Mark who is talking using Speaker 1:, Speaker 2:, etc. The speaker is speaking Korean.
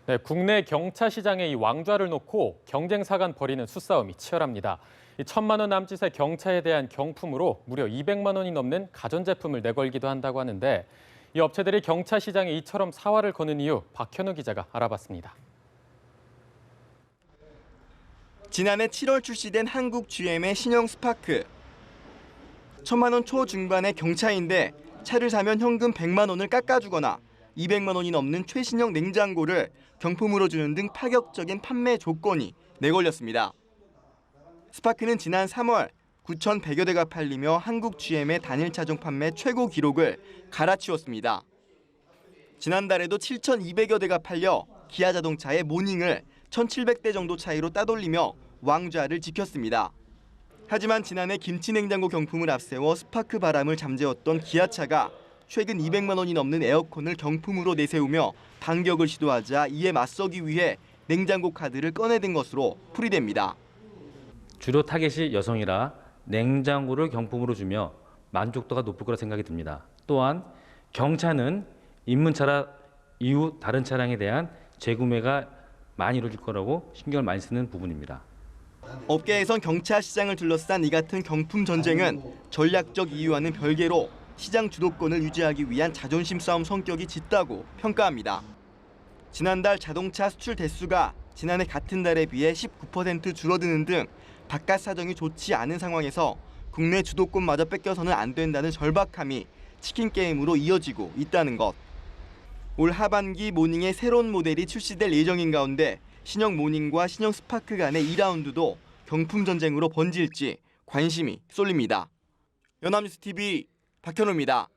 Speaker 1: 네, 국내 경차 시장의 이 왕좌를 놓고 경쟁사 간 벌이는 수싸움이 치열합니다. 이 1,000만 원 남짓의 경차에 대한 경품으로 무려 200만 원이 넘는 가전제품을 내걸기도 한다고 하는데 이 업체들이 경차 시장에 이처럼 사활을 거는 이유 박현우 기자가 알아봤습니다.
Speaker 2: 지난해 7월 출시된 한국 GM의 신형 스파크. 1,000만 원 초중반의 경차인데 차를 사면 현금 100만 원을 깎아주거나 200만 원이 넘는 최신형 냉장고를 경품으로 주는 등 파격적인 판매 조건이 내걸렸습니다. 스파크는 지난 3월 9,100여 대가 팔리며 한국 GM의 단일 차종 판매 최고 기록을 갈아치웠습니다. 지난달에도 7,200여 대가 팔려 기아 자동차의 모닝을 1,700대 정도 차이로 따돌리며 왕좌를 지켰습니다. 하지만 지난해 김치 냉장고 경품을 앞세워 스파크 바람을 잠재웠던 기아차가 최근 200만 원이 넘는 에어컨을 경품으로 내세우며 반격을 시도하자 이에 맞서기 위해 냉장고 카드를 꺼내든 것으로 풀이됩니다.
Speaker 3: 주로 타겟이 여성이라 냉장고를 경품으로 주며 만족도가 높을 거라 생각이 듭니다. 또한 경차는 입문차라 이후 다른 차량에 대한 재구매가 많이 이루어질 거라고 신경을 많이 쓰는 부분입니다.
Speaker 2: 업계에선 경차 시장을 둘러싼 이 같은 경품 전쟁은 전략적 이유와는 별개로 시장 주도권을 유지하기 위한 자존심 싸움 성격이 짙다고 평가합니다. 지난달 자동차 수출 대수가 지난해 같은 달에 비해 19% 줄어드는 등 바깥 사정이 좋지 않은 상황에서 국내 주도권마저 뺏겨서는 안 된다는 절박함이 치킨 게임으로 이어지고 있다는 것. 올 하반기 모닝의 새로운 모델이 출시될 예정인 가운데 신형 모닝과 신형 스파크 간의 2라운드도 경품 전쟁으로 번질지 관심이 쏠립니다. 연합뉴스 TV 박현우입니다.